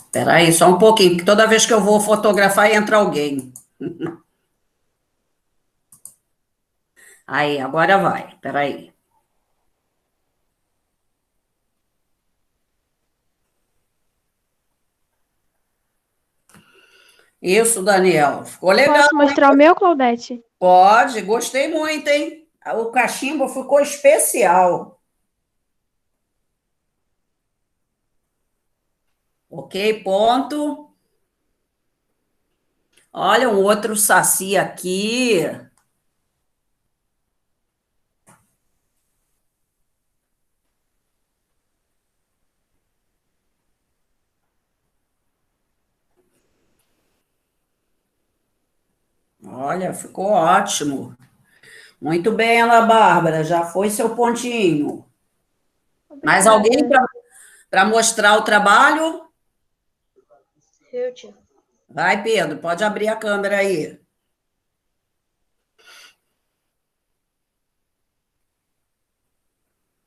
Espera aí, só um pouquinho, porque toda vez que eu vou fotografar entra alguém. Aí, agora vai. Espera aí. Isso, Daniel. Ficou legal, Posso hein? mostrar o meu, Claudete? Pode, gostei muito, hein? O cachimbo ficou especial. Ok, ponto. Olha, um outro saci aqui. Olha, ficou ótimo. Muito bem, Ana Bárbara, já foi seu pontinho. Mais alguém Obrigada. para mostrar o trabalho? Eu, tia. Vai, Pedro, pode abrir a câmera aí.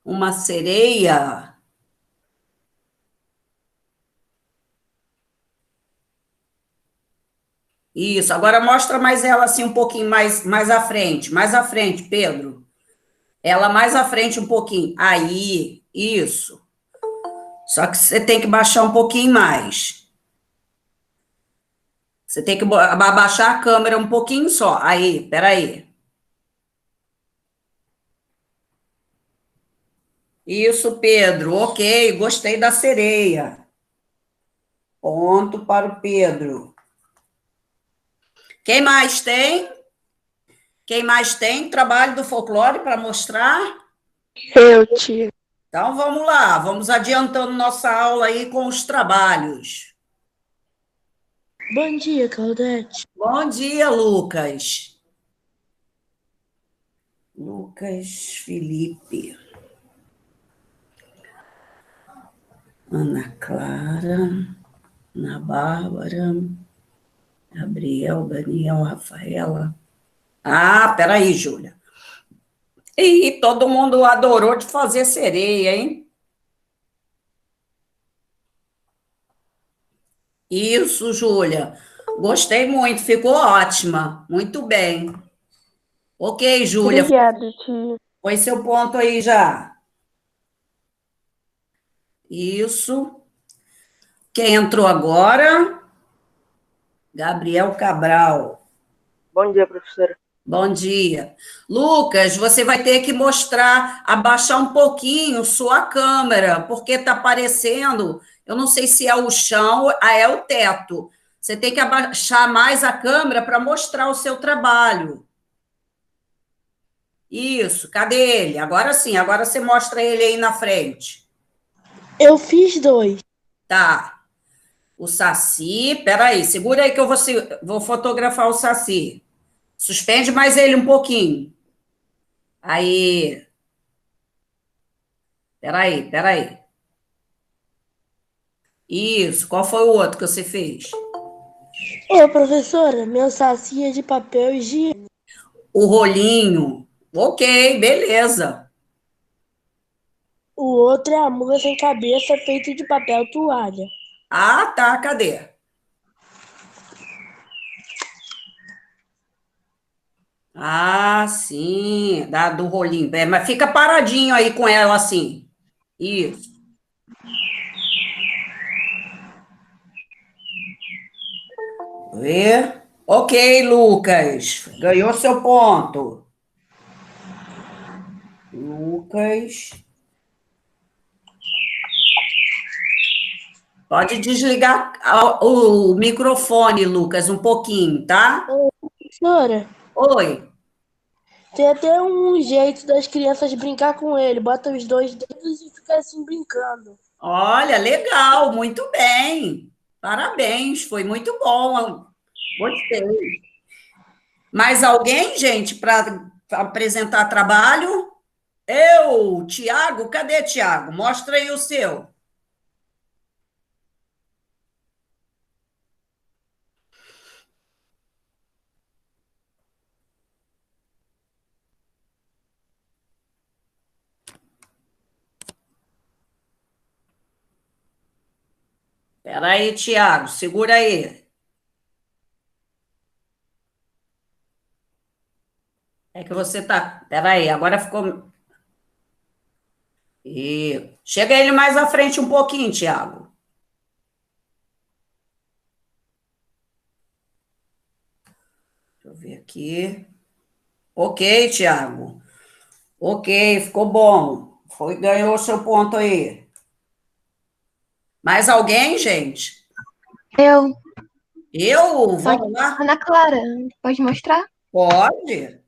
Uma sereia. Isso, agora mostra mais ela assim um pouquinho mais à frente, Pedro. Ela mais à frente um pouquinho. Aí, isso. Só que você tem que baixar um pouquinho mais. Você tem que abaixar a câmera um pouquinho só. Aí, peraí. Isso, Pedro. Ok, gostei da sereia. Ponto para o Pedro. Quem mais tem? Quem mais tem trabalho do folclore para mostrar? Eu, tia. Então vamos lá, vamos adiantando nossa aula aí com os trabalhos. Bom dia, Claudete. Bom dia, Lucas. Lucas Felipe. Ana Clara, Ana Bárbara, Gabriel, Daniel, Rafaela. Ah, peraí, Júlia. E todo mundo adorou de fazer sereia, hein? Isso, Júlia. Gostei muito, ficou ótima. Muito bem. Ok, Júlia, Obrigada, tia. foi seu ponto aí já. Isso. Quem entrou agora? Gabriel Cabral. Bom dia, professora. Bom dia. Lucas, você vai ter que mostrar, abaixar um pouquinho sua câmera, porque está aparecendo, eu não sei se é o chão, é o teto. Você tem que abaixar mais a câmera para mostrar o seu trabalho. Isso, cadê ele? Agora sim, agora você mostra ele aí na frente. Eu fiz dois. Tá. O Saci, peraí, segura aí que eu vou fotografar o Saci. Suspende mais ele um pouquinho. Aí, peraí. Isso, qual foi o outro que você fez? Ô, professora, meu saci é de papel higiênico. O rolinho. Ok, beleza. O outro é a mula sem cabeça feito de papel toalha. Ah, tá, cadê? Ah, sim, do rolinho. É, mas fica paradinho aí com ela assim. Isso. Vê? Ok, Lucas. Ganhou seu ponto. Lucas. Pode desligar o microfone, Lucas, um pouquinho, tá? Ô, professora, Oi. tem até um jeito das crianças brincar com ele. Bota os dois dedos e fica assim brincando. Olha, legal, muito bem. Parabéns, foi muito bom. Gostei. Mais alguém, gente, para apresentar trabalho? Eu, Tiago, cadê Tiago? Mostra aí o seu. Espera aí, Tiago, segura aí. É que você tá. Espera aí, agora ficou. Chega ele mais à frente um pouquinho, Tiago. Deixa eu ver aqui. Ok, Tiago. Ok, ficou bom. Ganhou o seu ponto aí. Mais alguém, gente? Eu, Vamos lá? Ana Clara, pode mostrar? Pode.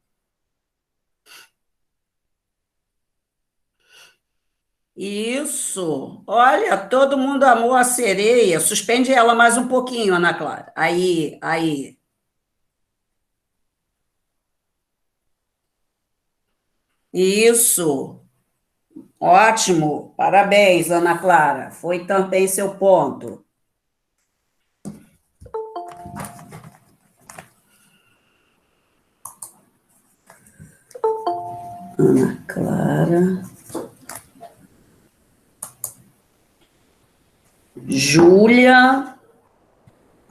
Isso. Olha, todo mundo amou a sereia. Suspende ela mais um pouquinho, Ana Clara. Aí, aí. Isso. Ótimo. Parabéns, Ana Clara. Foi também seu ponto. Ana Clara. Júlia.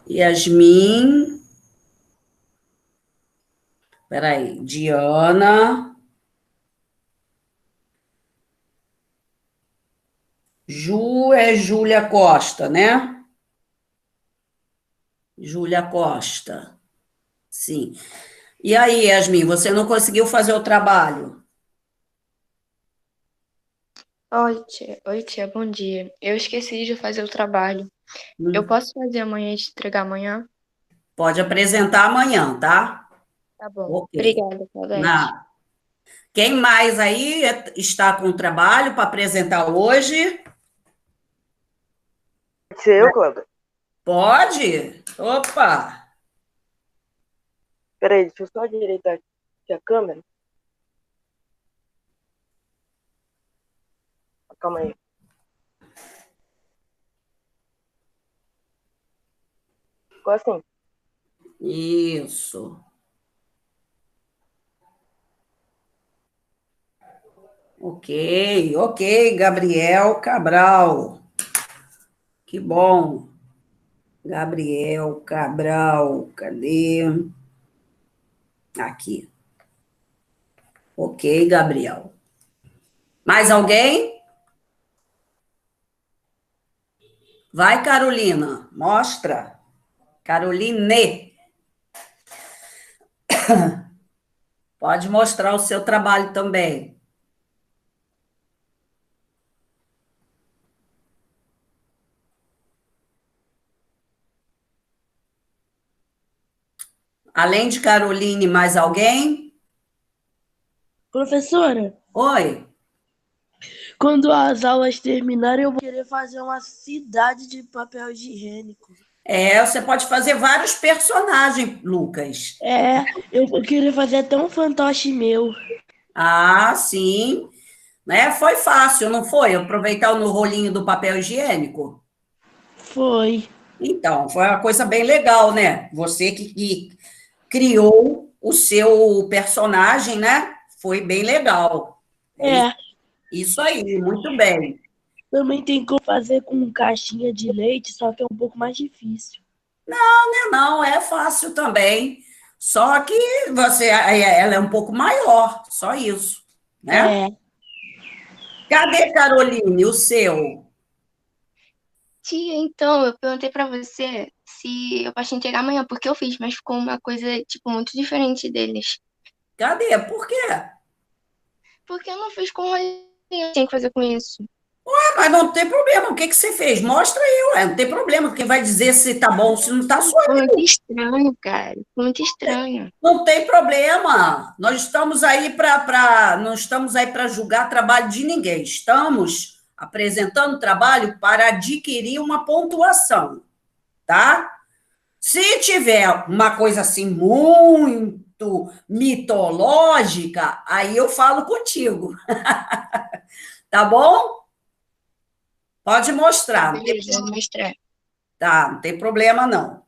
Yasmin. Peraí. Diana. Ju é Júlia Costa, né? Júlia Costa. Sim. E aí, Yasmin, você não conseguiu fazer o trabalho? Oi, tia, bom dia. Eu esqueci de fazer o trabalho. Eu Hum. posso fazer amanhã e te entregar amanhã? Pode apresentar amanhã, tá? Tá bom. Ok. Obrigada, Claudete. Na... Quem mais aí está com trabalho para apresentar hoje? Pode ser eu, Cláudia? Pode? Opa! Peraí, deixa eu só direitar aqui a câmera. Calma aí. Ficou assim. Isso. Ok, ok, Gabriel Cabral. Que bom. Gabriel Cabral, cadê? Aqui. Ok, Gabriel. Mais alguém? Vai, Carolina, mostra. Caroline, pode mostrar o seu trabalho também. Além de Caroline, mais alguém? Professora, Oi. quando as aulas terminarem, eu vou querer fazer uma cidade de papel higiênico. Você pode fazer vários personagens, Lucas. É, eu vou querer fazer até um fantoche meu. Ah, sim. Né? Foi fácil, não foi? Aproveitar no rolinho do papel higiênico. Foi. Então, foi uma coisa bem legal, né? Você que criou o seu personagem, né? Foi bem legal. É É, isso aí, muito bem. também tem como fazer com caixinha de leite, só que é um pouco mais difícil. Não, é fácil também. Só que ela é um pouco maior, só isso, né? É, Cadê Caroline, o seu? Tia, então, eu perguntei pra você se eu posso entregar amanhã, porque eu fiz, mas ficou uma coisa, tipo, muito diferente deles. Cadê? Por quê? Porque eu não fiz com rolinho, eu tenho que fazer com isso. Mas não tem problema. O que que você fez? Mostra aí, ué. Não tem problema. Quem vai dizer se tá bom, se não tá, sou Ficou eu. muito estranho, cara. Ficou muito estranho. Não tem problema. Nós estamos aí não estamos aí para julgar trabalho de ninguém. Estamos apresentando trabalho para adquirir uma pontuação, tá? Se tiver uma coisa assim muito mitológica, aí eu falo contigo, tá bom? Pode Tá, mostrar, beleza, vou mostrar. tá? Não tem problema não.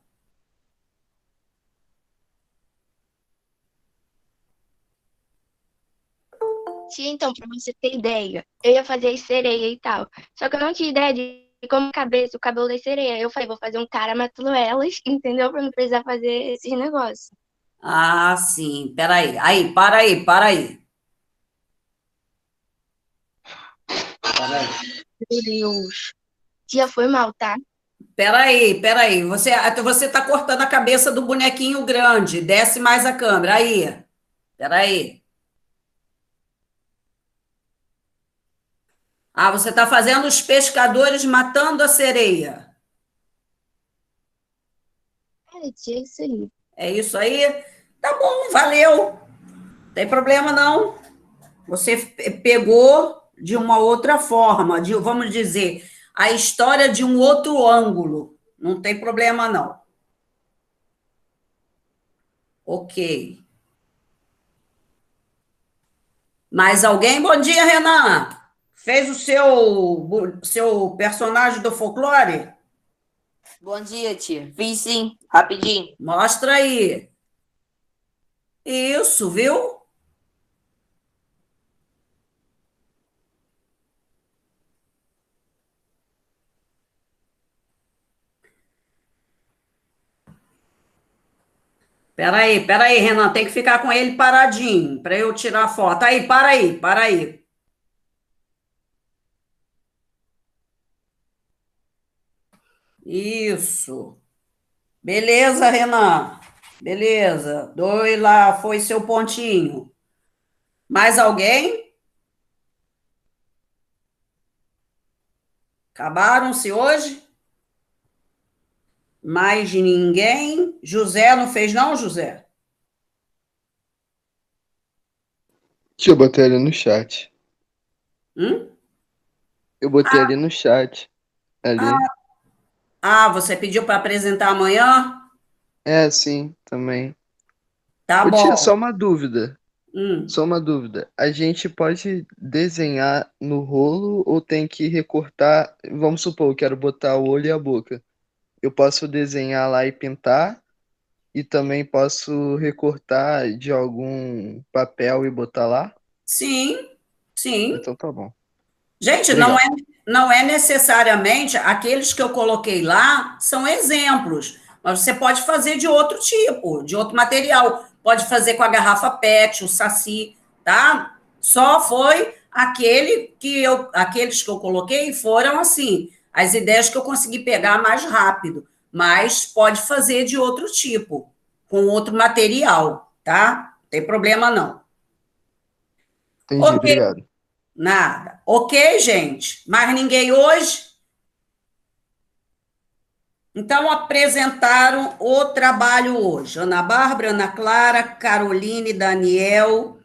Tia, então, pra você ter ideia, eu ia fazer sereia e tal. Só que eu não tinha ideia de como cabeça, o cabelo das sereias. Eu falei, vou fazer um cara matando elas, entendeu? Pra não precisar fazer esses negócios. Ah, sim. Peraí. Aí, para aí, para aí. Para aí. Meu Deus. Tia, foi mal, tá? Peraí, peraí. Você tá cortando a cabeça do bonequinho grande. Desce mais a câmera. Aí. Peraí. Ah, você está fazendo os pescadores matando a sereia. É, tia, isso aí. É isso aí? Tá bom, valeu. Não tem problema, não. Você pegou de uma outra forma, vamos dizer, a história de um outro ângulo. Não tem problema, não. Ok. Mais alguém? Bom dia, Renan. Fez o seu personagem do folclore? Bom dia, tia. Fiz sim, rapidinho. Mostra aí. Isso, viu? Peraí, Renan, tem que ficar com ele paradinho para eu tirar a foto. Aí, para aí, para aí. Isso. Beleza, Renan. Beleza. Dois lá, foi seu pontinho. Mais alguém? Acabaram-se hoje? Mais ninguém? José não fez, não, José? Tia, eu botei ali no chat. Hum? Eu botei ali no chat. Ali. Você pediu para apresentar amanhã? É, sim, também. Tá Ô, tia, bom. só uma dúvida. Hum. Só uma dúvida. A gente pode desenhar no rolo ou tem que recortar? Vamos supor, eu quero botar o olho e a boca. Eu posso desenhar lá e pintar, e também posso recortar de algum papel e botar lá? Sim, sim. Então tá bom. Gente, Obrigado. não é necessariamente aqueles que eu coloquei lá são exemplos, mas você pode fazer de outro tipo, de outro material. Pode fazer com a garrafa PET, o saci, tá? Só foi aqueles que eu coloquei foram assim, as ideias que eu consegui pegar mais rápido, mas pode fazer de outro tipo, com outro material, tá? Não tem problema não. Entendi, Ok. obrigado. Nada. Ok, gente? Mais ninguém hoje? Então, apresentaram o trabalho hoje. Ana Bárbara, Ana Clara, Caroline, Daniel,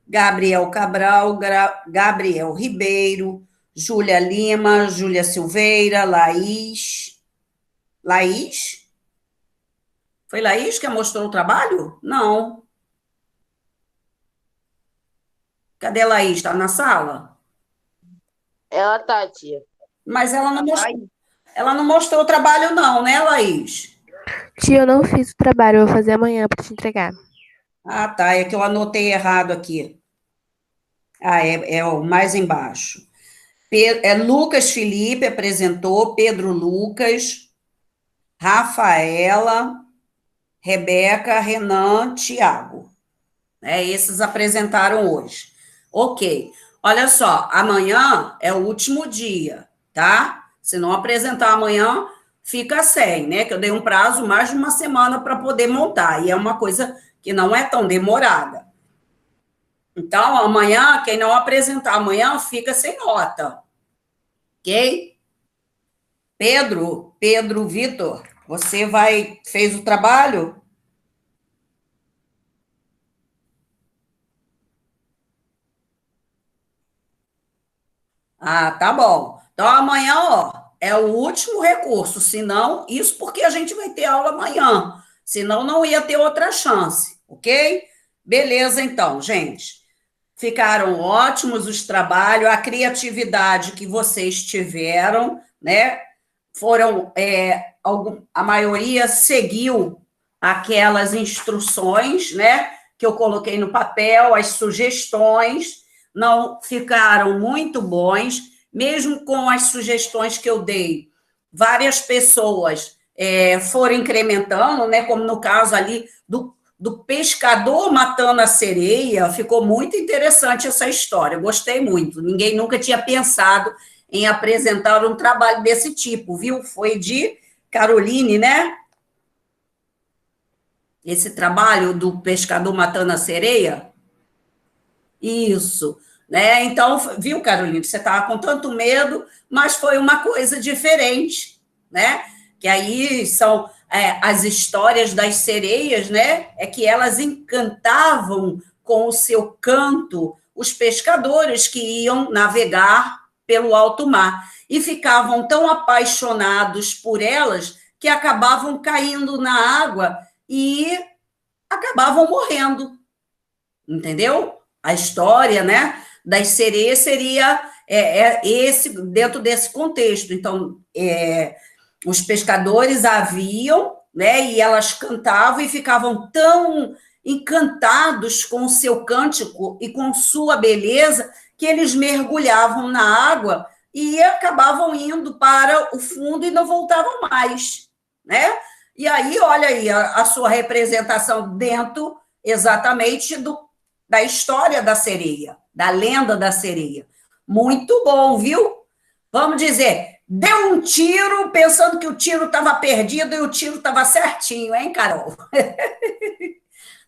Gabriel Cabral, Gabriel Ribeiro, Júlia Lima, Júlia Silveira, Laís. Laís? Foi Laís que mostrou o trabalho? Não. Cadê a Laís? Está na sala? Ela tá, tia. Mas ela não Ai, mostrou, ela não mostrou o trabalho, não, né, Laís? Tia, eu não fiz o trabalho, eu vou fazer amanhã para te entregar. Ah, tá, é que eu anotei errado aqui. Ah, é o mais embaixo. Lucas Felipe apresentou, Pedro Lucas, Rafaela, Rebeca, Renan, Tiago. Esses apresentaram hoje. Ok. Olha só, amanhã é o último dia, tá? Se não apresentar amanhã, fica sem, né? Que eu dei um prazo mais de uma semana para poder montar. E é uma coisa que não é tão demorada. Então, amanhã, quem não apresentar amanhã, fica sem nota. Ok? Pedro Vitor, você fez o trabalho? Ah, tá bom. Então, amanhã, ó, é o último recurso. Senão, isso porque a gente vai ter aula amanhã. Senão, não ia ter outra chance, ok? Beleza, então, gente. Ficaram ótimos os trabalhos, a criatividade que vocês tiveram, né? Foram, a maioria seguiu aquelas instruções, né? Que eu coloquei no papel, as sugestões, não ficaram muito bons. mesmo com as sugestões que eu dei, várias pessoas foram incrementando, né, como no caso ali do pescador matando a sereia, ficou muito interessante essa história, gostei muito. Ninguém nunca tinha pensado em apresentar um trabalho desse tipo, viu? Foi de Caroline, né? Esse trabalho do pescador matando a sereia. Isso, né? Então, viu, Carolina, você estava com tanto medo, mas foi uma coisa diferente, né? Que aí são as histórias das sereias, né? É que elas encantavam com o seu canto os pescadores que iam navegar pelo alto mar e ficavam tão apaixonados por elas que acabavam caindo na água e acabavam morrendo, entendeu? A história, né, das sereias seria esse, dentro desse contexto. Então, os pescadores haviam, né, e elas cantavam e ficavam tão encantados com o seu cântico e com sua beleza que eles mergulhavam na água e acabavam indo para o fundo e não voltavam mais, né? E aí, olha aí, a sua representação dentro exatamente da história da sereia, da lenda da sereia. Muito bom, viu? Vamos dizer, deu um tiro pensando que o tiro estava perdido e o tiro estava certinho, hein, Carol?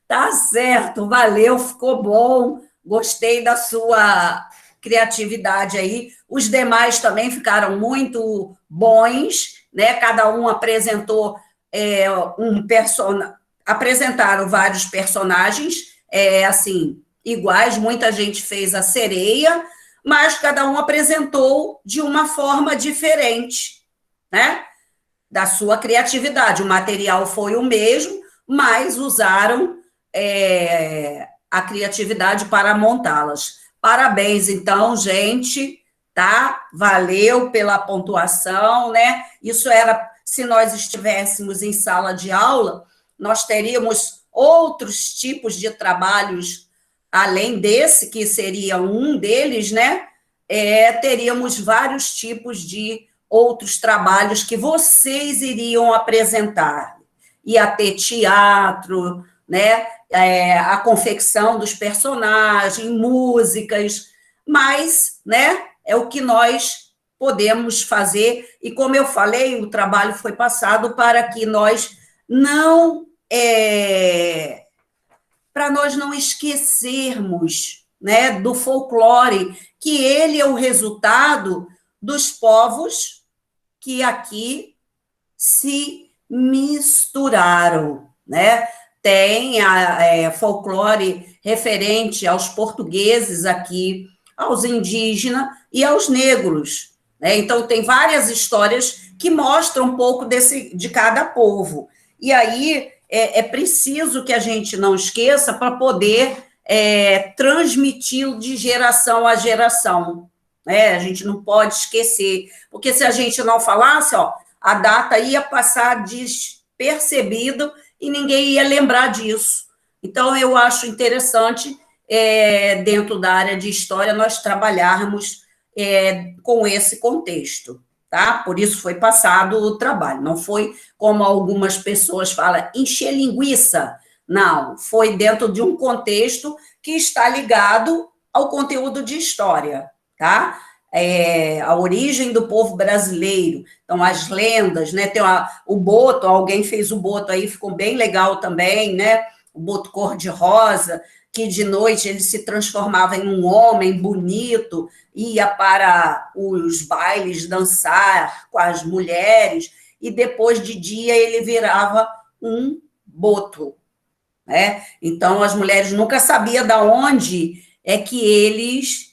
Tá certo, valeu, ficou bom. Gostei da sua criatividade aí. Os demais também ficaram muito bons, né? Cada um apresentou apresentaram vários personagens, assim, iguais. Muita gente fez a sereia, mas cada um apresentou de uma forma diferente, né? Da sua criatividade. O material foi o mesmo, mas usaram a criatividade para montá-las. Parabéns, então, gente, tá? Valeu pela pontuação, né? Isso era, se nós estivéssemos em sala de aula, nós teríamos outros tipos de trabalhos, além desse, que seria um deles, né? Teríamos vários tipos de outros trabalhos que vocês iriam apresentar. Ia ter teatro, né? A confecção dos personagens, músicas, mas, né, é o que nós podemos fazer, e como eu falei, o trabalho foi passado para que nós não esquecermos, né, do folclore, que ele é o resultado dos povos que aqui se misturaram, né? Tem folclore referente aos portugueses aqui, aos indígenas e aos negros, né? Então, tem várias histórias que mostram um pouco de cada povo. E aí, é preciso que a gente não esqueça para poder transmiti-lo de geração a geração, né? A gente não pode esquecer, porque se a gente não falasse, ó, a data ia passar despercebido e ninguém ia lembrar disso. Então, eu acho interessante, dentro da área de história, nós trabalharmos com esse contexto, tá? Por isso foi passado o trabalho. Não foi, como algumas pessoas falam, encher linguiça. Não, foi dentro de um contexto que está ligado ao conteúdo de história, tá? A origem do povo brasileiro, então as lendas, né? Tem o boto, alguém fez o boto aí, ficou bem legal também, né? O boto cor-de-rosa, que de noite ele se transformava em um homem bonito, ia para os bailes dançar com as mulheres, e depois de dia ele virava um boto, né? Então as mulheres nunca sabiam de onde é que eles...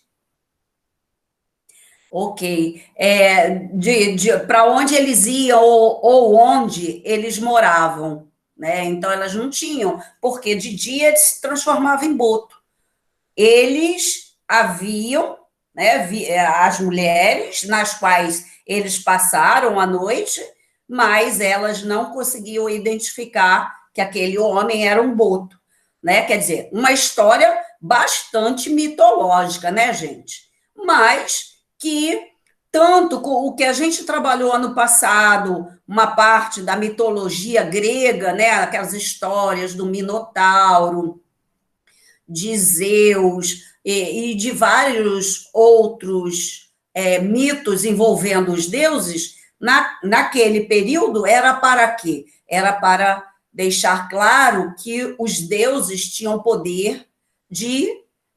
Ok. Para onde eles iam ou onde eles moravam, né? Então, elas não tinham, porque de dia eles se transformavam em boto. Eles haviam, né, as mulheres nas quais eles passaram a noite, mas elas não conseguiam identificar que aquele homem era um boto, né? Quer dizer, uma história bastante mitológica, né, gente? Mas que tanto com o que a gente trabalhou ano passado, uma parte da mitologia grega, né, aquelas histórias do Minotauro, de Zeus e de vários outros mitos envolvendo os deuses, naquele período era para quê? Era para deixar claro que os deuses tinham poder de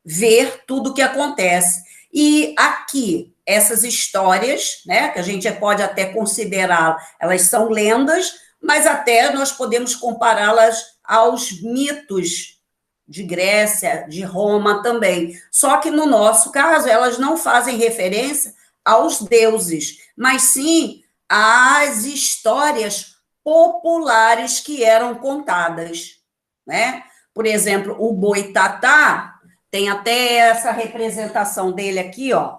ver tudo o que acontece. E aqui, essas histórias, né, que a gente pode até considerar, elas são lendas, mas até nós podemos compará-las aos mitos de Grécia, de Roma também. Só que no nosso caso, elas não fazem referência aos deuses, mas sim às histórias populares que eram contadas, né? Por exemplo, o Boitatá, tem até essa representação dele aqui, ó.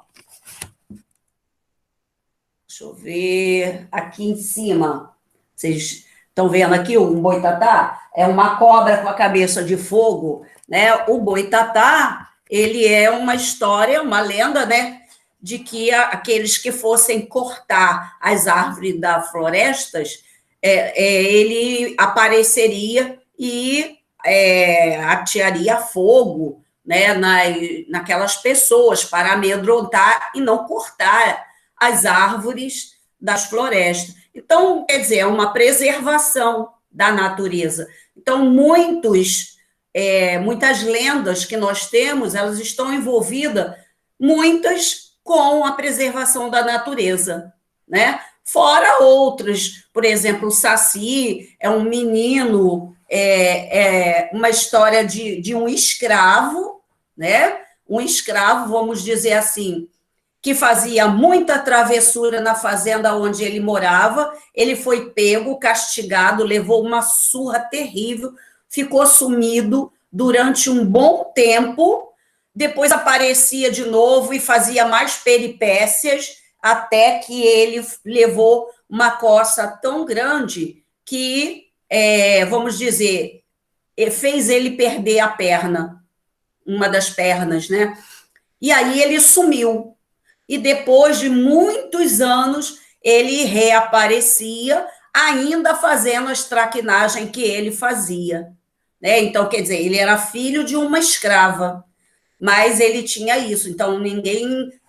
Deixa eu ver, aqui em cima. Vocês estão vendo aqui um boitatá? É uma cobra com a cabeça de fogo, né? O boitatá, ele é uma história, uma lenda, né? De que aqueles que fossem cortar as árvores das florestas, ele apareceria e atearia fogo, né? Naquelas pessoas para amedrontar e não cortar as árvores das florestas. Então, quer dizer, é uma preservação da natureza. Então, muitas lendas que nós temos, elas estão envolvidas, muitas com a preservação da natureza, né? Fora outras, por exemplo, o Saci é um menino, uma história de um escravo, né? Um escravo, vamos dizer assim, que fazia muita travessura na fazenda onde ele morava, ele foi pego, castigado, levou uma surra terrível, ficou sumido durante um bom tempo, depois aparecia de novo e fazia mais peripécias, até que ele levou uma coça tão grande que, vamos dizer, fez ele perder a perna, uma das pernas, né? E aí ele sumiu. E depois de muitos anos, ele reaparecia, ainda fazendo a traquinagem que ele fazia, né? Então, quer dizer, ele era filho de uma escrava, mas ele tinha isso. Então,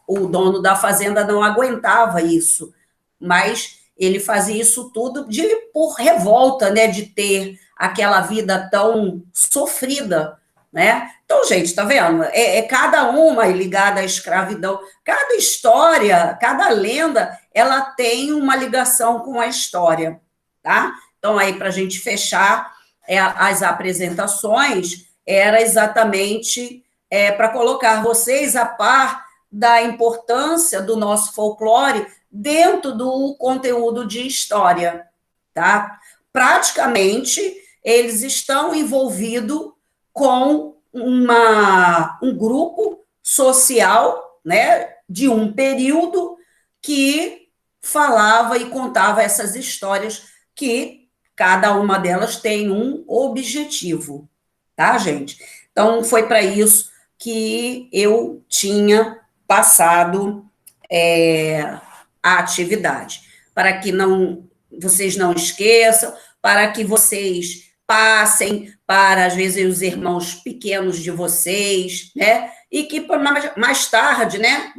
o dono da fazenda não aguentava isso, mas ele fazia isso tudo por revolta, né? De ter aquela vida tão sofrida, né? Então, gente, tá vendo? Cada uma ligada à escravidão. Cada história, cada lenda, ela tem uma ligação com a história, tá? Então, aí, para a gente fechar as apresentações, era exatamente para colocar vocês a par da importância do nosso folclore dentro do conteúdo de história, tá? Praticamente, eles estão envolvidos com um grupo social, né, de um período que falava e contava essas histórias que cada uma delas tem um objetivo, tá, gente? Então, foi para isso que eu tinha passado a atividade, para que vocês não esqueçam, para que vocês passem para, às vezes, os irmãos pequenos de vocês, né? E que mais tarde, né?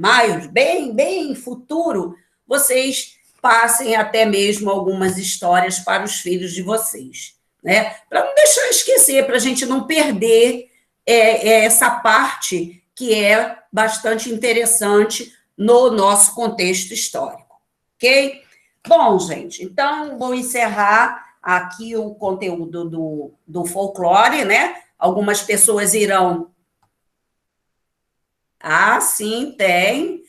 Bem futuro, vocês passem até mesmo algumas histórias para os filhos de vocês, né? Para não deixar esquecer, para a gente não perder essa parte que é bastante interessante no nosso contexto histórico, ok? Bom, gente, então vou encerrar aqui o conteúdo do folclore, né? Algumas pessoas irão... Ah, sim, tem.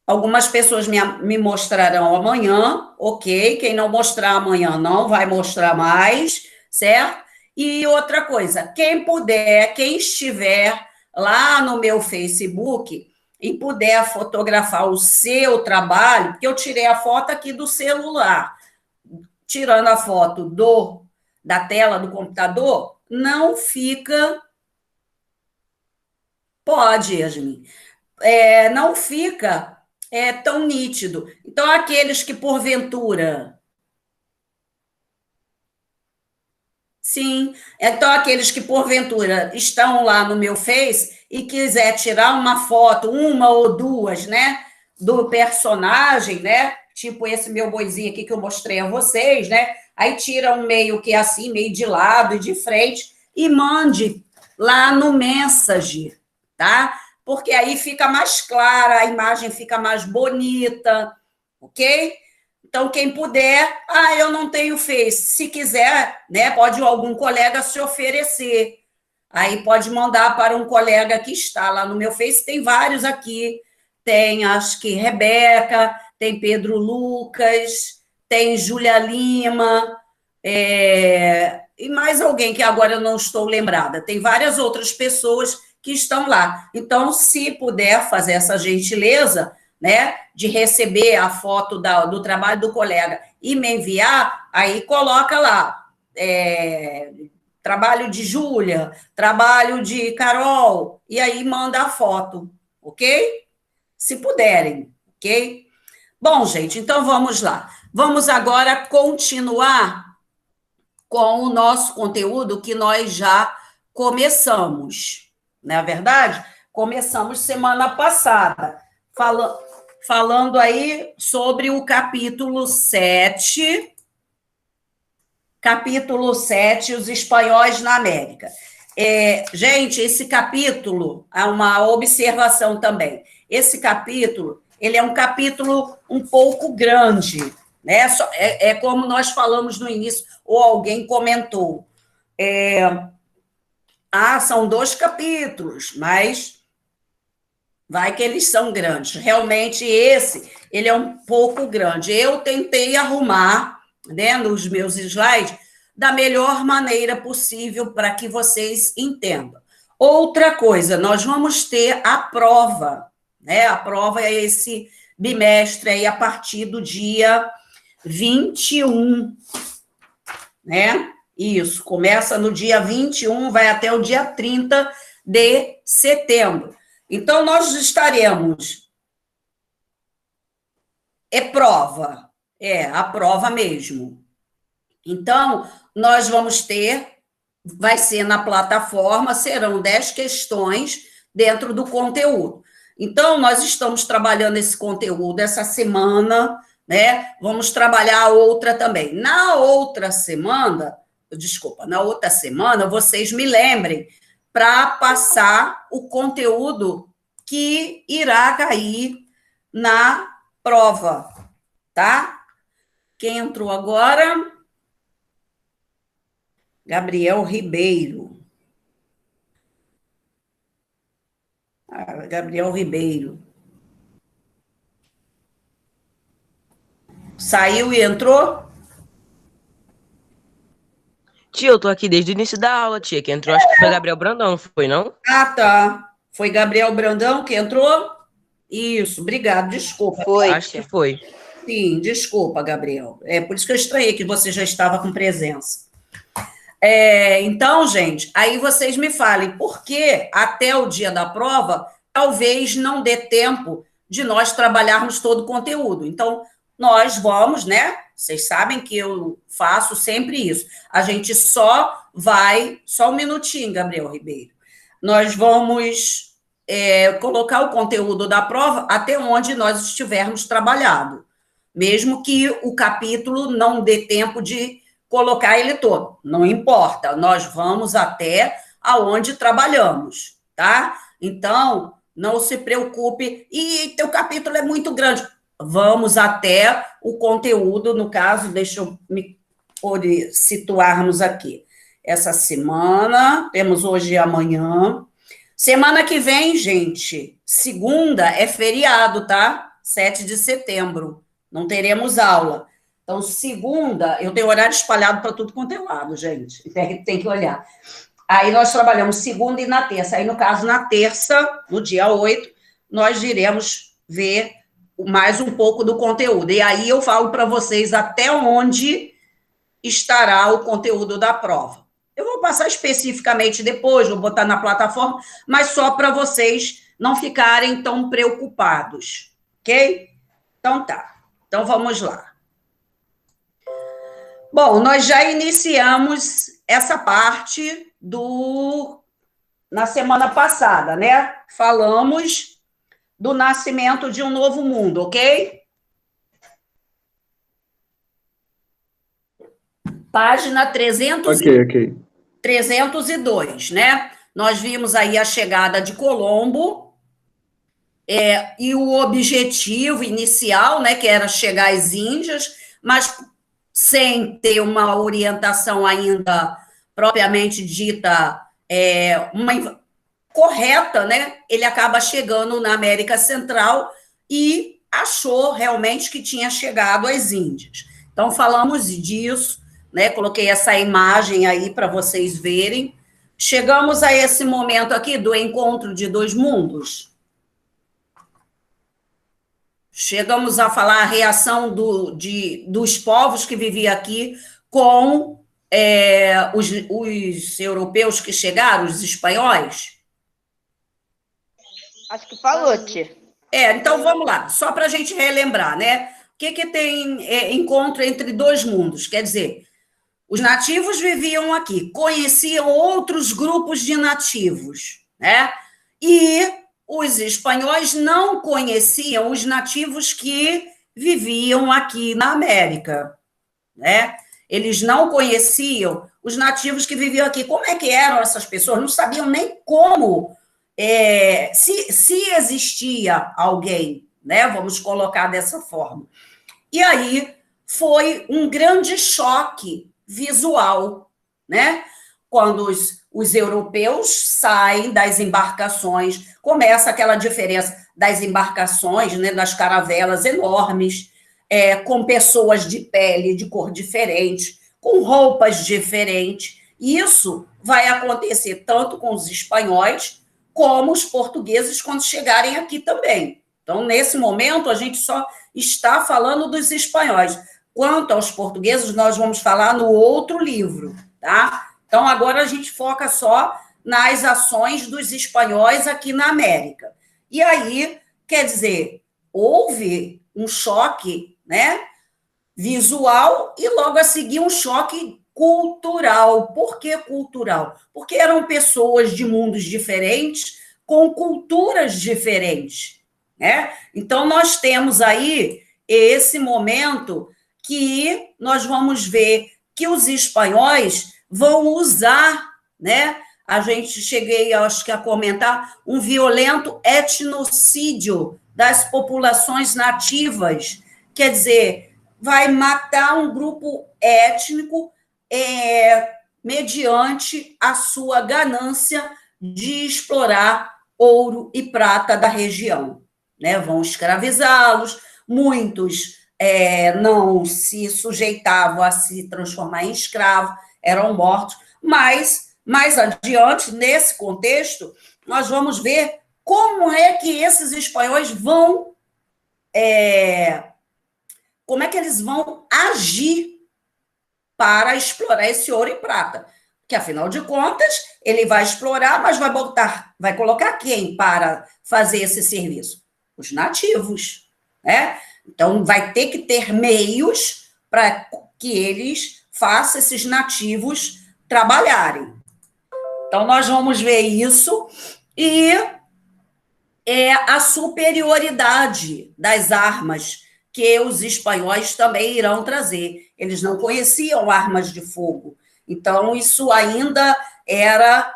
Algumas pessoas me mostrarão amanhã, ok? Quem não mostrar amanhã não vai mostrar mais, certo? E outra coisa, quem puder, quem estiver lá no meu Facebook e puder fotografar o seu trabalho, porque eu tirei a foto aqui do celular, tirando a foto da tela do computador, não fica... Pode, Yasmin. Não fica é tão nítido. Então, aqueles que, porventura... Sim, então aqueles que, porventura, estão lá no meu Face e quiser tirar uma foto, uma ou duas, né, do personagem, né, tipo esse meu boizinho aqui que eu mostrei a vocês, né, aí tira um meio que assim, meio de lado e de frente e mande lá no Messenger, tá? Porque aí fica mais clara, a imagem fica mais bonita, ok? Então, quem puder, eu não tenho Face. Se quiser, né, pode algum colega se oferecer. Aí pode mandar para um colega que está lá no meu Face. Tem vários aqui. Tem, acho que, Rebeca, tem Pedro Lucas, tem Júlia Lima, e mais alguém que agora eu não estou lembrada. Tem várias outras pessoas que estão lá. Então, se puder fazer essa gentileza, né, de receber a foto do trabalho do colega e me enviar, aí coloca lá, trabalho de Júlia, trabalho de Carol, e aí manda a foto, ok? Se puderem, ok? Bom, gente, então vamos lá. Vamos agora continuar com o nosso conteúdo que nós já começamos, não é verdade? Começamos semana passada, falando aí sobre o capítulo 7, os espanhóis na América. Gente, esse capítulo, há uma observação também, esse capítulo, ele é um capítulo um pouco grande, né? Como nós falamos no início, ou alguém comentou, são 2 capítulos, mas vai que eles são grandes. Realmente, ele é um pouco grande. Eu tentei arrumar, né, nos meus slides, da melhor maneira possível para que vocês entendam. Outra coisa, nós vamos ter a prova, né? A prova é esse bimestre aí, a partir do dia 21, né? Isso, começa no dia 21, vai até o dia 30 de setembro. Então, nós estaremos... prova, a prova mesmo. Então, nós vamos ter, vai ser na plataforma, serão 10 questões dentro do conteúdo. Então, nós estamos trabalhando esse conteúdo essa semana, né? Vamos trabalhar outra também. Na outra semana, vocês me lembrem para passar o conteúdo que irá cair na prova, tá? Quem entrou agora? Gabriel Ribeiro. Gabriel Ribeiro. Saiu e entrou? Tia, eu tô aqui desde o início da aula, tia. Quem entrou acho que foi Gabriel Brandão, não foi, não? Tá. Foi Gabriel Brandão que entrou? Isso, obrigado, desculpa. Foi, Acho que foi. Sim, desculpa, Gabriel. Por isso que eu estranhei que você já estava com presença. Então, gente, aí vocês me falem, por que até o dia da prova, talvez não dê tempo de nós trabalharmos todo o conteúdo. Então, nós vamos, né? Vocês sabem que eu faço sempre isso. A gente só um minutinho, Gabriel Ribeiro. Nós vamos colocar o conteúdo da prova até onde nós estivermos trabalhado, mesmo que o capítulo não dê tempo de colocar ele todo, não importa, nós vamos até aonde trabalhamos, tá? Então, não se preocupe, e teu capítulo é muito grande, vamos até o conteúdo, no caso, deixa eu me situarmos aqui. Essa semana, temos hoje e amanhã. Semana que vem, gente, segunda é feriado, tá? 7 de setembro, não teremos aula. Então, segunda, eu tenho horário espalhado para tudo quanto é lado, gente, tem que olhar. Aí nós trabalhamos segunda e na terça. Aí, no caso, na terça, no dia 8, nós iremos ver mais um pouco do conteúdo. E aí eu falo para vocês até onde estará o conteúdo da prova. Eu vou passar especificamente depois, vou botar na plataforma, mas só para vocês não ficarem tão preocupados, ok? Então tá. Então vamos lá. Bom, nós já iniciamos essa parte na semana passada, né? Falamos do nascimento de um novo mundo, ok? Página 302, né? Nós vimos aí a chegada de Colombo, e o objetivo inicial, né, que era chegar às Índias, mas sem ter uma orientação ainda propriamente dita, correta, né? Ele acaba chegando na América Central e achou realmente que tinha chegado às Índias. Então, falamos disso, né? Coloquei essa imagem aí para vocês verem. Chegamos a esse momento aqui do encontro de dois mundos. Chegamos a falar a reação dos povos que viviam aqui com os europeus que chegaram, os espanhóis. Acho que falou, tia. Então vamos lá, só para a gente relembrar, né? O que tem encontro entre dois mundos? Quer dizer, os nativos viviam aqui, conheciam outros grupos de nativos, né? E os espanhóis não conheciam os nativos que viviam aqui na América, né? Eles não conheciam os nativos que viviam aqui. Como é que eram essas pessoas? Não sabiam nem como, se existia alguém, né? Vamos colocar dessa forma. E aí foi um grande choque visual, né? Quando os europeus saem das embarcações, começa aquela diferença das embarcações, né, das caravelas enormes, com pessoas de pele de cor diferente, com roupas diferentes. Isso vai acontecer tanto com os espanhóis como os portugueses quando chegarem aqui também. Então, nesse momento, a gente só está falando dos espanhóis. Quanto aos portugueses, nós vamos falar no outro livro, tá? Então, agora a gente foca só nas ações dos espanhóis aqui na América. E aí, quer dizer, houve um choque, né, visual e logo a seguir um choque cultural. Por que cultural? Porque eram pessoas de mundos diferentes, com culturas diferentes, né? Então, nós temos aí esse momento que nós vamos ver que os espanhóis vão usar, né? Cheguei, acho que a comentar, um violento etnocídio das populações nativas, quer dizer, vai matar um grupo étnico mediante a sua ganância de explorar ouro e prata da região, né? Vão escravizá-los, muitos não se sujeitavam a se transformar em escravo, eram mortos, mas mais adiante, nesse contexto, nós vamos ver como é que esses espanhóis vão, como é que eles vão agir para explorar esse ouro e prata. Que, afinal de contas, ele vai explorar, mas vai colocar quem para fazer esse serviço? Os nativos, né? Então, vai ter que ter meios para que eles façam esses nativos trabalharem. Então, nós vamos ver isso e a superioridade das armas que os espanhóis também irão trazer. Eles não conheciam armas de fogo. Então, isso ainda era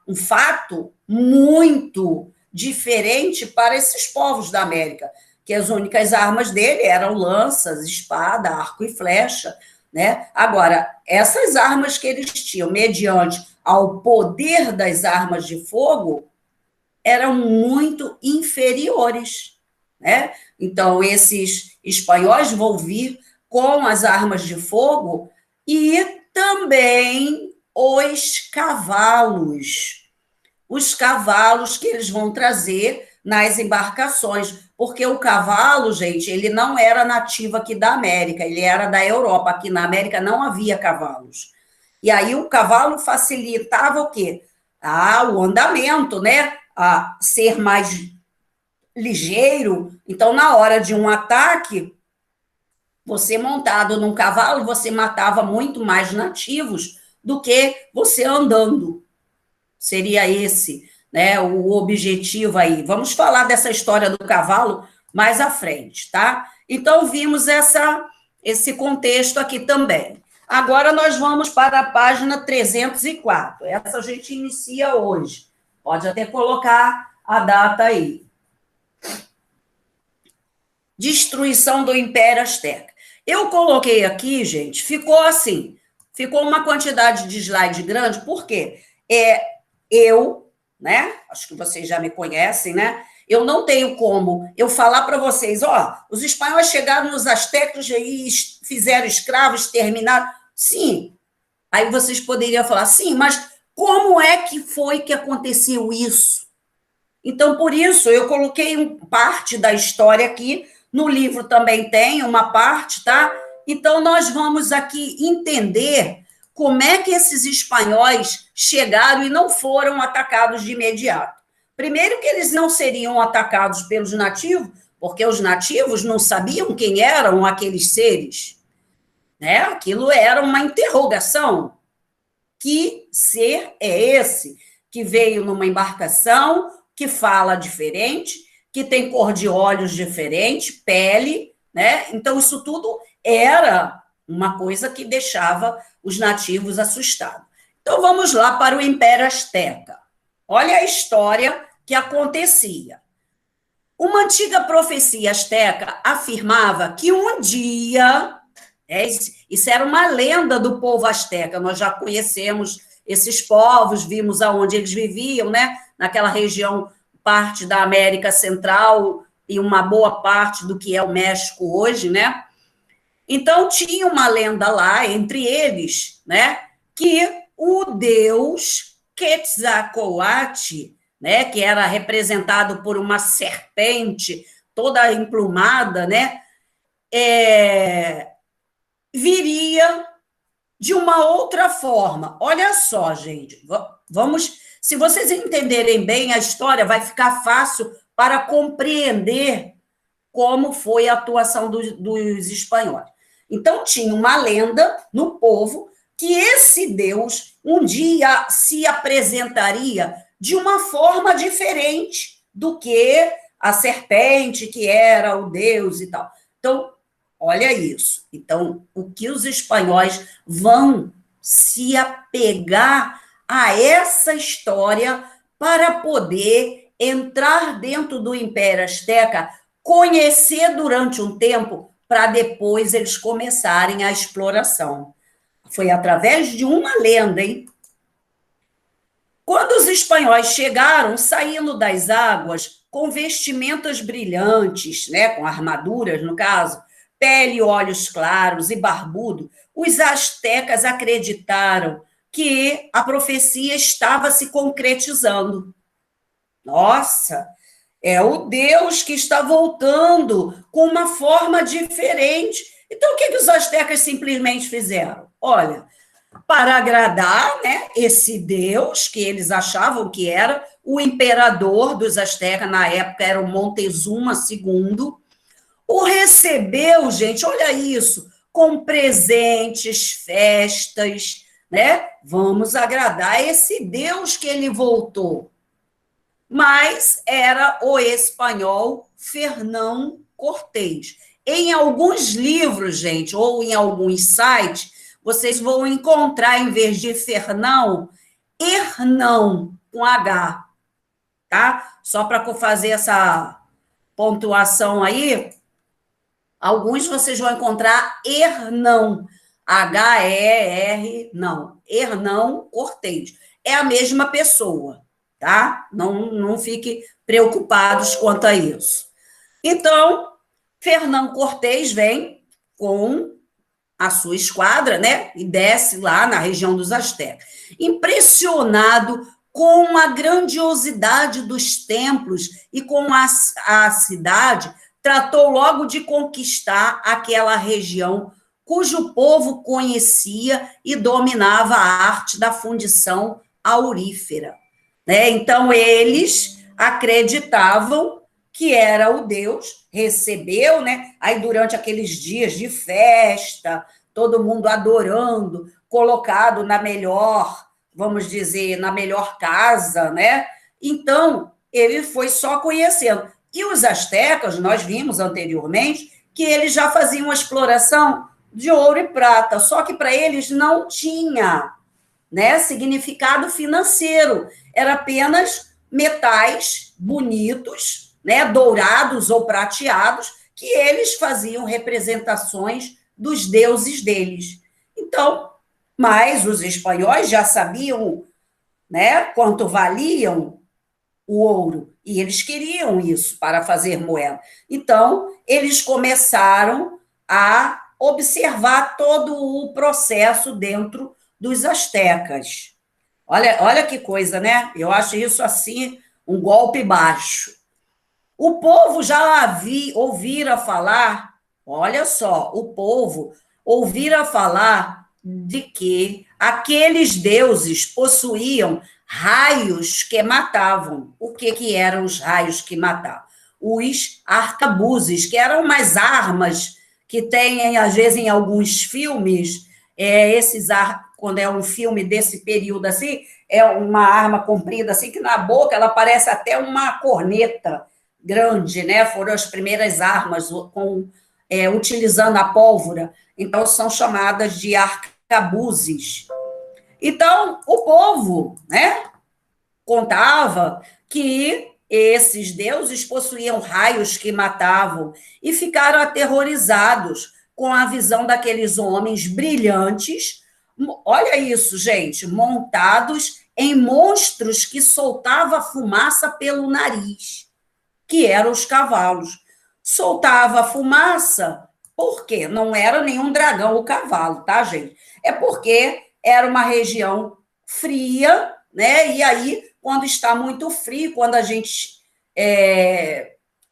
um fato muito diferente para esses povos da América, que as únicas armas dele eram lanças, espada, arco e flecha, né? Agora, essas armas que eles tinham, mediante ao poder das armas de fogo, eram muito inferiores, né? Então, esses espanhóis vão vir com as armas de fogo e também os cavalos que eles vão trazer nas embarcações, porque o cavalo, gente, ele não era nativo aqui da América, ele era da Europa. Aqui na América não havia cavalos. E aí o cavalo facilitava o quê? O andamento, né? A ser mais ligeiro, então, na hora de um ataque, você montado num cavalo, você matava muito mais nativos do que você andando. Seria esse, né, o objetivo aí. Vamos falar dessa história do cavalo mais à frente, tá? Então, vimos esse contexto aqui também. Agora, nós vamos para a página 304. Essa a gente inicia hoje. Pode até colocar a data aí. Destruição do Império Azteca. Eu coloquei aqui, gente, ficou assim, ficou uma quantidade de slide grande, porque eu, né, acho que vocês já me conhecem, né, eu não tenho como eu falar para vocês, ó, os espanhóis chegaram nos astecas e fizeram escravos, terminaram, sim, aí vocês poderiam falar, sim, mas como é que foi que aconteceu isso? Então, por isso, eu coloquei parte da história aqui. No livro também tem uma parte, tá? Então, nós vamos aqui entender como é que esses espanhóis chegaram e não foram atacados de imediato. Primeiro que eles não seriam atacados pelos nativos, porque os nativos não sabiam quem eram aqueles seres, né? Aquilo era uma interrogação. Que ser é esse que veio numa embarcação, que fala diferente, que tem cor de olhos diferente, pele, né? Então, isso tudo era uma coisa que deixava os nativos assustados. Então, vamos lá para o Império Azteca. Olha a história que acontecia. Uma antiga profecia azteca afirmava que um dia, isso era uma lenda do povo azteca, nós já conhecemos esses povos, vimos aonde eles viviam, né? Naquela região, parte da América Central e uma boa parte do que é o México hoje, né? Então, tinha uma lenda lá, entre eles, né, que o deus Quetzalcoatl, né, que era representado por uma serpente toda emplumada, né, viria de uma outra forma. Olha só, gente, vamos... Se vocês entenderem bem a história, vai ficar fácil para compreender como foi a atuação dos espanhóis. Então, tinha uma lenda no povo que esse Deus um dia se apresentaria de uma forma diferente do que a serpente, que era o Deus e tal. Então, olha isso. Então, o que os espanhóis vão se apegar a essa história para poder entrar dentro do Império Azteca, conhecer durante um tempo, para depois eles começarem a exploração. Foi através de uma lenda, hein? Quando os espanhóis chegaram, saindo das águas, com vestimentas brilhantes, né, com armaduras, no caso, pele, olhos claros e barbudo, os astecas acreditaram que a profecia estava se concretizando. Nossa, é o Deus que está voltando com uma forma diferente. Então, o que os astecas simplesmente fizeram? Olha, para agradar, né, esse Deus, que eles achavam que era o imperador dos astecas, na época era o Montezuma II, o recebeu, gente, olha isso, com presentes, festas, né? Vamos agradar esse Deus que ele voltou. Mas era o espanhol Fernão Cortés. Em alguns livros, gente, ou em alguns sites, vocês vão encontrar, em vez de Fernão, Hernão, com H, tá? Só para fazer essa pontuação aí, alguns vocês vão encontrar Hernão, H-E-R, não, Hernão Cortés. É a mesma pessoa, tá? Não fiquem preocupados quanto a isso. Então, Fernão Cortés vem com a sua esquadra, né? E desce lá na região dos astecas. Impressionado com a grandiosidade dos templos e com a cidade, tratou logo de conquistar aquela região cujo povo conhecia e dominava a arte da fundição aurífera, né? Então, eles acreditavam que era o Deus, recebeu, né? Aí durante aqueles dias de festa, todo mundo adorando, colocado na melhor, vamos dizer, na melhor casa, né? Então, ele foi só conhecendo. E os astecas, nós vimos anteriormente, que eles já faziam a exploração de ouro e prata, só que para eles não tinha, né, significado financeiro, era apenas metais bonitos, né, dourados ou prateados, que eles faziam representações dos deuses deles. Então, mas os espanhóis já sabiam, né, quanto valiam o ouro, e eles queriam isso para fazer moeda. Então, eles começaram a observar todo o processo dentro dos astecas. Olha que coisa, né? Eu acho isso assim um golpe baixo. O povo já ouvira falar, olha só, o povo ouvira falar de que aqueles deuses possuíam raios que matavam. O que eram os raios que matavam? Os arcabuzes, que eram umas armas que tem, às vezes, em alguns filmes, quando é um filme desse período assim, é uma arma comprida assim, que na boca ela parece até uma corneta grande, né? Foram as primeiras armas utilizando a pólvora, então são chamadas de arcabuzes. Então, o povo, né, contava que esses deuses possuíam raios que matavam e ficaram aterrorizados com a visão daqueles homens brilhantes. Olha isso, gente, montados em monstros que soltavam fumaça pelo nariz, que eram os cavalos. Soltava fumaça, por quê? Não era nenhum dragão o cavalo, tá, gente? É porque era uma região fria, né? E aí, quando está muito frio, quando a gente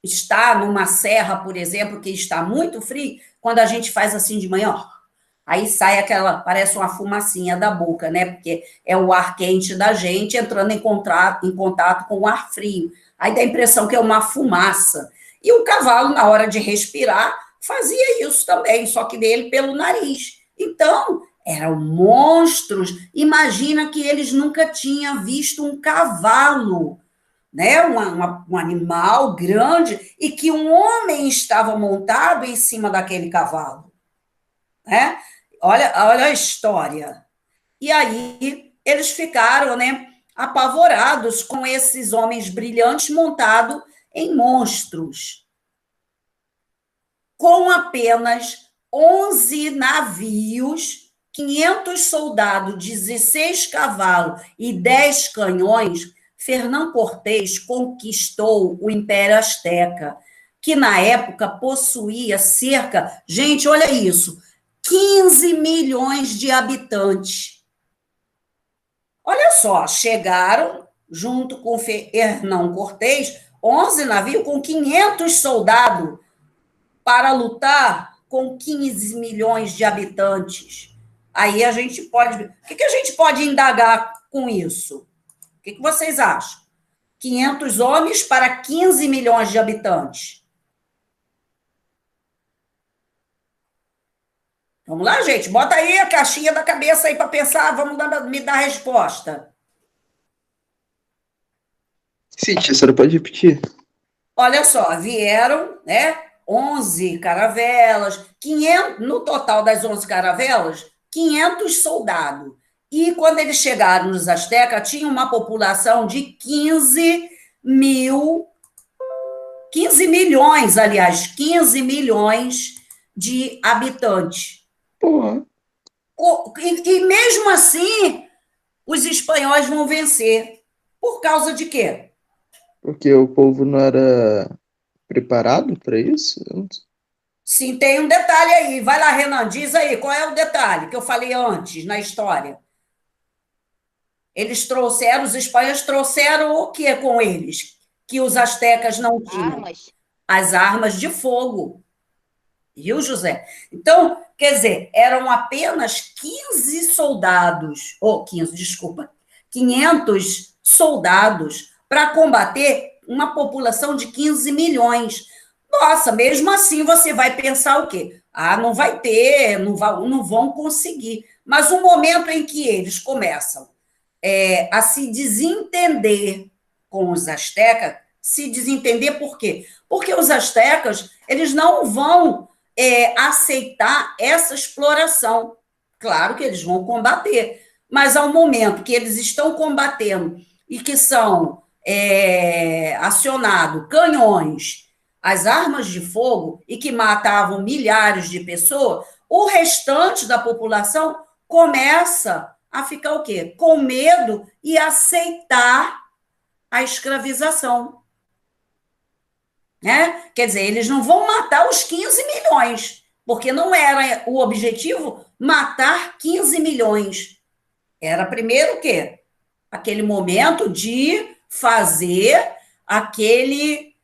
está numa serra, por exemplo, que está muito frio, quando a gente faz assim de manhã, ó, aí sai parece uma fumacinha da boca, né? Porque é o ar quente da gente entrando em contato com o ar frio. Aí dá a impressão que é uma fumaça. E o cavalo, na hora de respirar, fazia isso também, só que dele pelo nariz. Então, eram monstros. Imagina que eles nunca tinham visto um cavalo, né? Um animal grande, e que um homem estava montado em cima daquele cavalo, né? Olha a história. E aí eles ficaram, né, apavorados com esses homens brilhantes montados em monstros, com apenas 11 navios, 500 soldados, 16 cavalos e 10 canhões. Fernão Cortés conquistou o Império Azteca, que na época possuía cerca, gente, olha isso, 15 milhões de habitantes. Olha só, chegaram, junto com Fernão Cortés, 11 navios com 500 soldados para lutar com 15 milhões de habitantes. Aí a gente pode... O que a gente pode indagar com isso? O que vocês acham? 500 homens para 15 milhões de habitantes. Vamos lá, gente? Bota aí a caixinha da cabeça aí para pensar. Vamos me dar a resposta. Sim, tia, a senhora pode repetir? Olha só, vieram, né, 11 caravelas, 500, no total das 11 caravelas, 500 soldados. E quando eles chegaram nos astecas, tinha uma população de 15 milhões, aliás, 15 milhões de habitantes. Porra. E mesmo assim, os espanhóis vão vencer. Por causa de quê? Porque o povo não era preparado para isso? Sim, tem um detalhe aí. Vai lá, Renan, diz aí, qual é o detalhe que eu falei antes na história? Os espanhóis trouxeram o que com eles? Que os astecas não tinham? Armas. As armas de fogo. Viu, José? Então, quer dizer, eram apenas 15 soldados, 500 soldados para combater uma população de 15 milhões. Nossa, mesmo assim você vai pensar o quê? Ah, não vai ter, não vão conseguir. Mas o momento em que eles começam a se desentender com os astecas, se desentender por quê? Porque os astecas, eles não vão aceitar essa exploração. Claro que eles vão combater, mas ao momento que eles estão combatendo e que são acionados canhões, as armas de fogo, e que matavam milhares de pessoas, o restante da população começa a ficar o quê? Com medo e aceitar a escravização. Né? Quer dizer, eles não vão matar os 15 milhões, porque não era o objetivo matar 15 milhões. Era primeiro o quê? Aquele momento de fazer aquele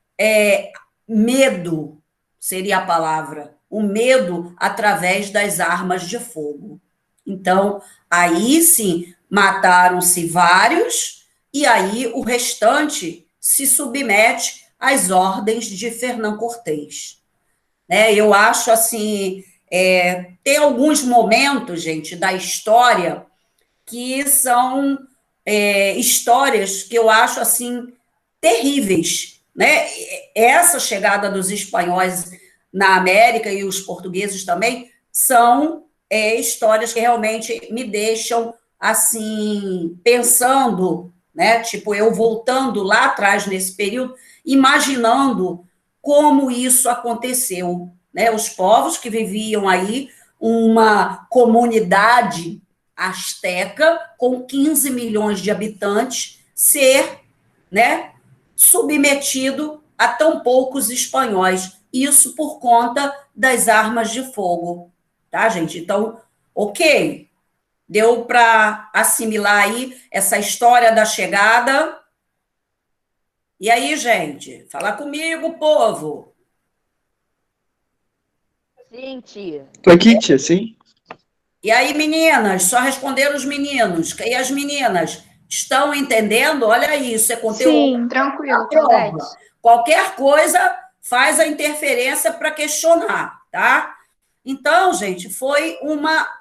medo, seria a palavra, o medo através das armas de fogo. Então, aí sim, mataram-se vários, e aí o restante se submete às ordens de Fernão Cortés. Eu acho, assim, tem alguns momentos, gente, da história que são histórias que eu acho, assim, terríveis, né? Essa chegada dos espanhóis na América e os portugueses também são histórias que realmente me deixam assim pensando, né? Tipo, eu voltando lá atrás nesse período, imaginando como isso aconteceu, né? Os povos que viviam aí, uma comunidade asteca com 15 milhões de habitantes ser, né, submetido a tão poucos espanhóis. Isso por conta das armas de fogo, tá, gente? Então, ok, deu para assimilar aí essa história da chegada. E aí, gente, fala comigo, povo. Sim, tia. Tô aqui, tia, sim? E aí, meninas, só responderam os meninos. E as meninas, estão entendendo? Olha isso, é conteúdo. Sim. Tranquilo, à prova. Claudete. Qualquer coisa faz a interferência para questionar, tá? Então, gente, foi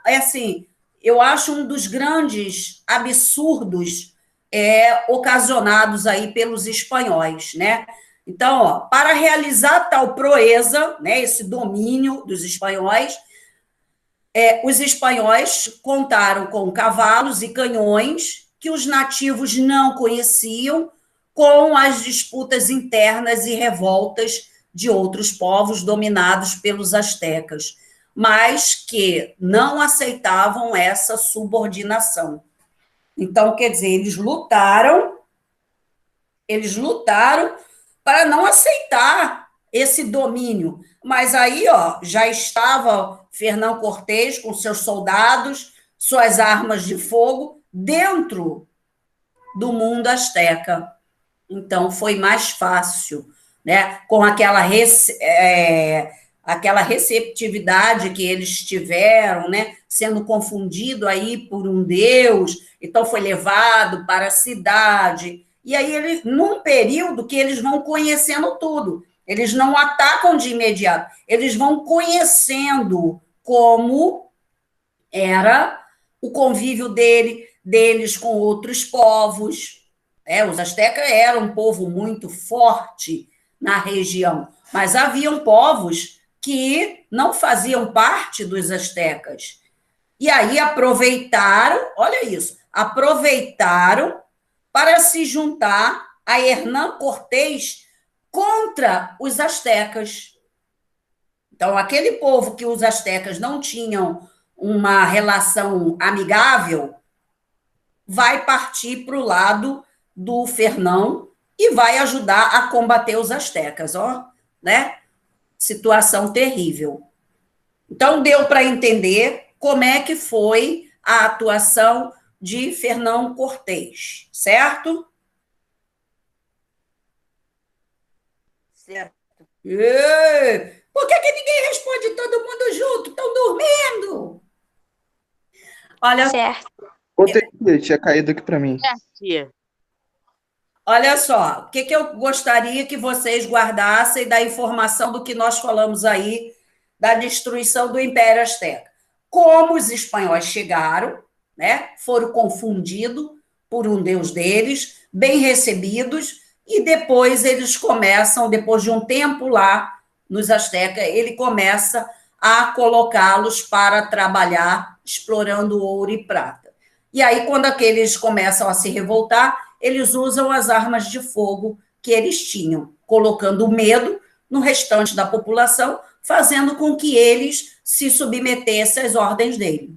assim, eu acho um dos grandes absurdos ocasionados aí pelos espanhóis, né? Então, ó, para realizar tal proeza, né, esse domínio dos espanhóis, os espanhóis contaram com cavalos e canhões que os nativos não conheciam, com as disputas internas e revoltas de outros povos dominados pelos astecas, mas que não aceitavam essa subordinação. Então, quer dizer, eles lutaram para não aceitar esse domínio. Mas aí, ó, já estava Fernão Cortés com seus soldados, suas armas de fogo, dentro do mundo asteca. Então, foi mais fácil, né? Com aquela receptividade que eles tiveram, né? Sendo confundido aí por um deus, então foi levado para a cidade. E aí, num período que eles vão conhecendo tudo, eles não atacam de imediato, eles vão conhecendo como era o convívio deles com outros povos. Os astecas eram um povo muito forte na região, mas haviam povos que não faziam parte dos astecas. E aí aproveitaram, olha isso, aproveitaram para se juntar a Hernán Cortés contra os astecas. Então, aquele povo que os astecas não tinham uma relação amigável vai partir para o lado do Fernão e vai ajudar a combater os astecas, ó, né? Situação terrível. Então, deu para entender como é que foi a atuação de Fernão Cortés, certo? Certo. Por que ninguém responde todo mundo junto? Estão dormindo? Olha, Certo. Outra tia tinha caído aqui pra mim. Tia. Olha só, o que que eu gostaria que vocês guardassem da informação do que nós falamos aí, da destruição do Império Azteca. Como os espanhóis chegaram, né? Foram confundidos por um deus deles, bem recebidos, e depois eles começam, depois de um tempo lá nos Aztecas, ele começa a colocá-los para trabalhar explorando ouro e prata. E aí, quando aqueles começam a se revoltar, eles usam as armas de fogo que eles tinham, colocando medo no restante da população, fazendo com que eles se submetessem às ordens dele.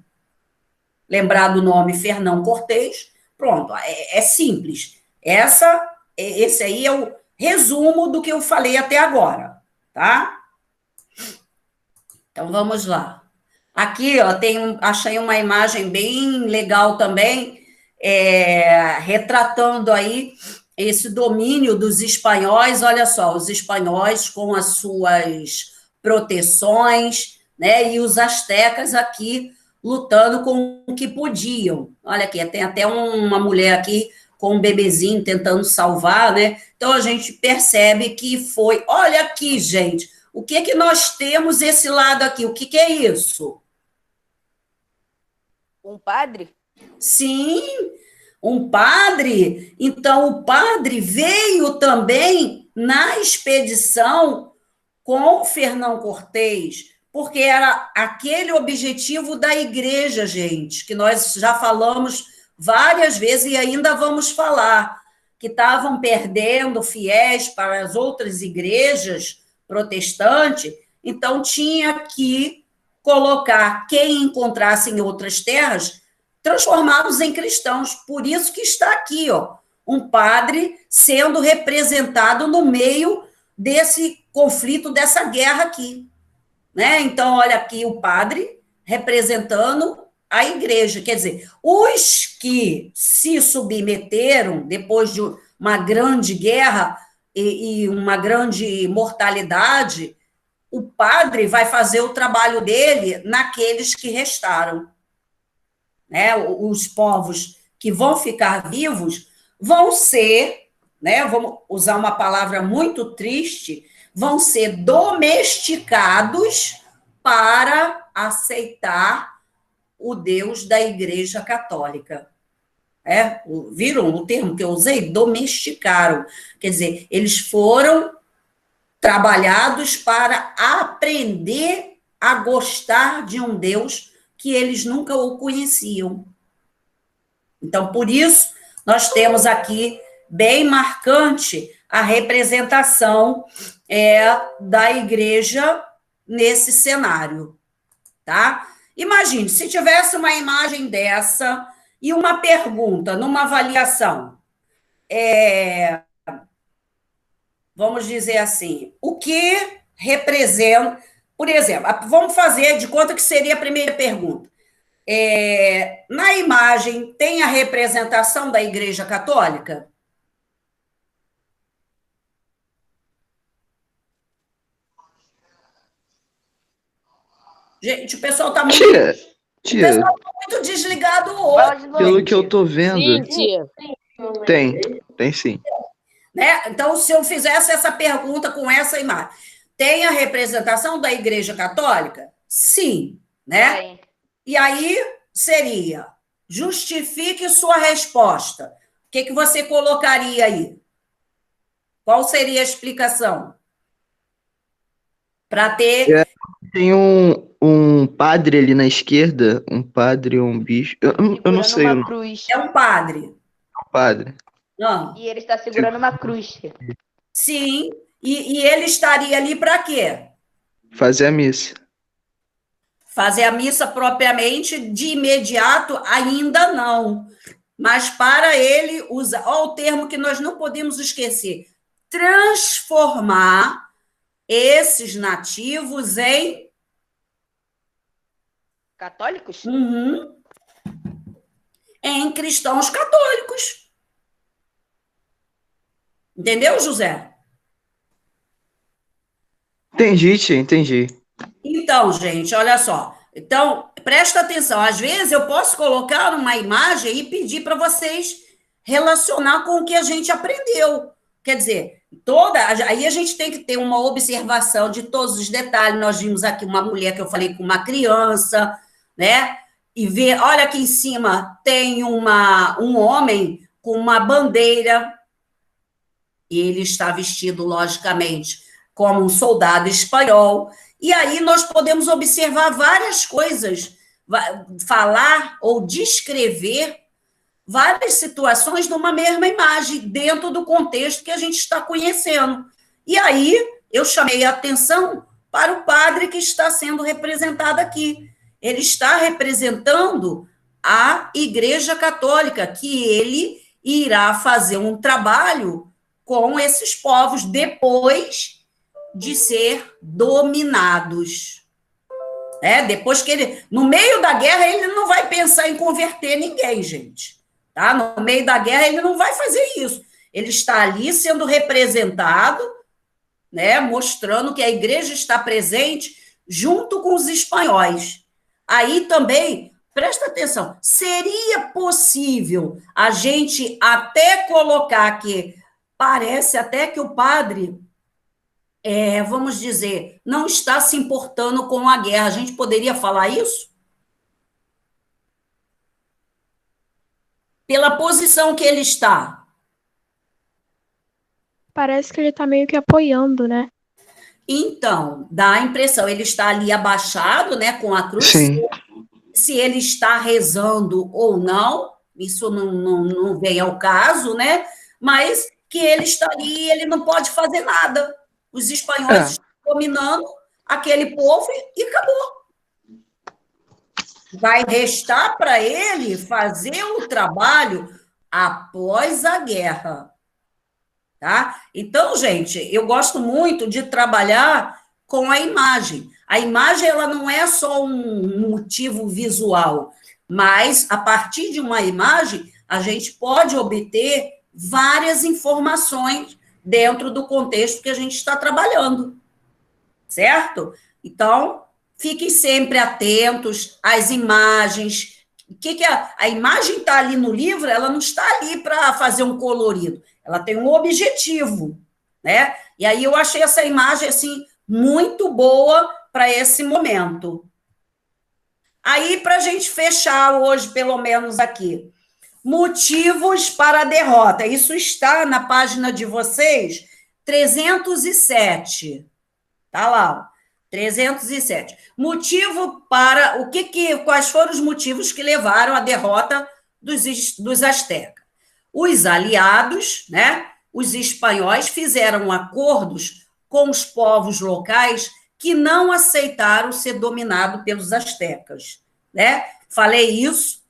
Lembrar do nome Fernão Cortés, pronto, é simples. Esse aí é o resumo do que eu falei até agora, tá? Então, vamos lá. Aqui, ó, achei uma imagem bem legal também, retratando aí esse domínio dos espanhóis. Olha só, os espanhóis com as suas proteções, né? E os astecas aqui lutando com o que podiam. Olha aqui, tem até uma mulher aqui com um bebezinho tentando salvar, né? Então a gente percebe que foi. Olha aqui, gente, o que que nós temos esse lado aqui? O que que é isso? Um padre? Sim, um padre. Então, o padre veio também na expedição com Fernão Cortés, porque era aquele objetivo da igreja, gente, que nós já falamos várias vezes e ainda vamos falar, que estavam perdendo fiéis para as outras igrejas protestantes, então tinha que colocar quem encontrasse em outras terras, transformá-los em cristãos. Por isso que está aqui, ó, um padre sendo representado no meio desse conflito, dessa guerra aqui, né? Então, olha aqui o padre representando a igreja, quer dizer, os que se submeteram depois de uma grande guerra e uma grande mortalidade, o padre vai fazer o trabalho dele naqueles que restaram, né? Os povos que vão ficar vivos vão ser, né? Vamos usar uma palavra muito triste, vão ser domesticados para aceitar o Deus da Igreja Católica. Viram o termo que eu usei? Domesticaram. Quer dizer, eles foram trabalhados para aprender a gostar de um Deus que eles nunca o conheciam. Então, por isso, nós temos aqui bem marcante a representação da igreja nesse cenário, tá? Imagine, se tivesse uma imagem dessa e uma pergunta numa avaliação, vamos dizer assim, o que representa, por exemplo, vamos fazer de conta que seria a primeira pergunta. Na imagem tem a representação da Igreja Católica? Gente, o pessoal está muito, muito desligado hoje. Pelo que eu tô vendo, Sim, tia. tem sim. Né? Então, se eu fizesse essa pergunta com essa imagem, tem a representação da Igreja Católica? Sim, né? Tem. E aí seria, justifique sua resposta. O que que você colocaria aí? Qual seria a explicação? Para ter... Tem um padre ali na esquerda, um padre ou um bicho. Eu não sei o uma nome. cruz. É um padre. do padre. Não. E ele está segurando uma cruz. Sim, e ele estaria ali para quê? Fazer a missa. Fazer a missa propriamente, de imediato, ainda não. Mas para ele usar, olha o termo que nós não podemos esquecer, transformar esses nativos em... Católicos? Em cristãos católicos. Entendeu, José? Entendi, tia, entendi. Então, gente, olha só. Então, presta atenção. Às vezes eu posso colocar uma imagem e pedir para vocês relacionar com o que a gente aprendeu. Quer dizer, aí a gente tem que ter uma observação de todos os detalhes. Nós vimos aqui uma mulher que eu falei com uma criança, né? E ver, olha aqui em cima, tem um homem com uma bandeira, e ele está vestido, logicamente, como um soldado espanhol. E aí nós podemos observar várias coisas, falar ou descrever várias situações numa mesma imagem, dentro do contexto que a gente está conhecendo. E aí eu chamei a atenção para o padre que está sendo representado aqui. Ele está representando a Igreja Católica, que ele irá fazer um trabalho com esses povos depois de ser dominados. Depois que ele... No meio da guerra, ele não vai pensar em converter ninguém, gente. Tá? No meio da guerra, ele não vai fazer isso. Ele está ali sendo representado, né, mostrando que a igreja está presente junto com os espanhóis. Aí também, presta atenção, seria possível a gente até colocar que parece até que o padre, vamos dizer, não está se importando com a guerra. A gente poderia falar isso? Pela posição que ele está. Parece que ele tá meio que apoiando, né? Então, dá a impressão, ele está ali abaixado, né, com a cruz. Sim. Se ele está rezando ou não, isso não vem ao caso, né? Mas que ele está ali, ele não pode fazer nada. Os espanhóis estão dominando aquele povo e acabou. Vai restar para ele fazer o trabalho após a guerra. Tá? Então, gente, eu gosto muito de trabalhar com a imagem. A imagem, ela não é só um motivo visual, mas a partir de uma imagem, a gente pode obter várias informações dentro do contexto que a gente está trabalhando, certo? Então, fiquem sempre atentos às imagens. O que a imagem está ali no livro, ela não está ali para fazer um colorido, ela tem um objetivo, né? E aí eu achei essa imagem, assim, muito boa para esse momento. Aí, para a gente fechar hoje, pelo menos aqui, motivos para a derrota. Isso está na página de vocês, 307. Tá lá, ó. 307. Motivo para... quais foram os motivos que levaram à derrota dos astecas? Os aliados, né, os espanhóis, fizeram acordos com os povos locais que não aceitaram ser dominados pelos astecas, né? Falei isso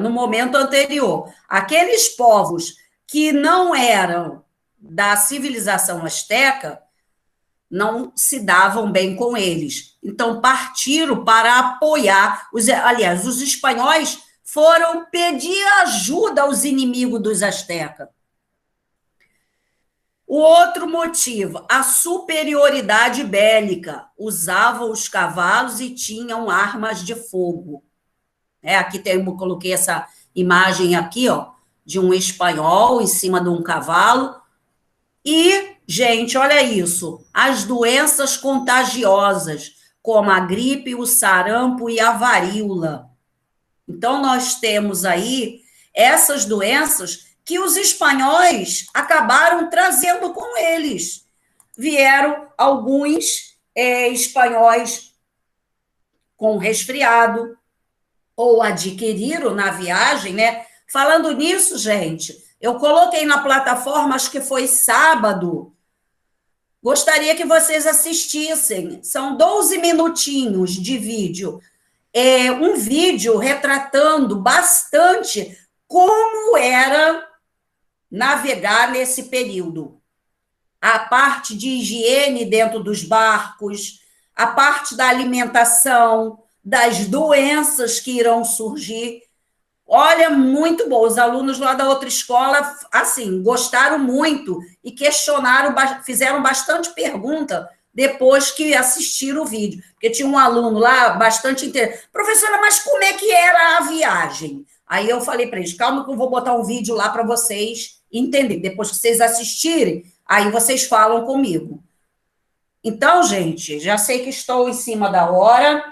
no momento anterior. Aqueles povos que não eram da civilização asteca não se davam bem com eles. Então, partiram para apoiar. Aliás, os espanhóis foram pedir ajuda aos inimigos dos astecas. O outro motivo, a superioridade bélica. Usavam os cavalos e tinham armas de fogo. Aqui eu coloquei essa imagem aqui, ó, de um espanhol em cima de um cavalo. E, gente, olha isso, as doenças contagiosas, como a gripe, o sarampo e a varíola. Então, nós temos aí essas doenças que os espanhóis acabaram trazendo com eles. Vieram alguns espanhóis com resfriado, ou adquiriram na viagem, né? Falando nisso, gente, eu coloquei na plataforma, acho que foi sábado, gostaria que vocês assistissem, são 12 minutinhos de vídeo, um vídeo retratando bastante como era navegar nesse período. A parte de higiene dentro dos barcos, a parte da alimentação, das doenças que irão surgir. Olha, muito bom. Os alunos lá da outra escola, assim, gostaram muito e questionaram, fizeram bastante pergunta depois que assistiram o vídeo. Porque tinha um aluno lá bastante interessante. Professora, mas como é que era a viagem? Aí eu falei para eles, calma que eu vou botar um vídeo lá para vocês entenderem. Depois que vocês assistirem, aí vocês falam comigo. Então, gente, já sei que estou em cima da hora.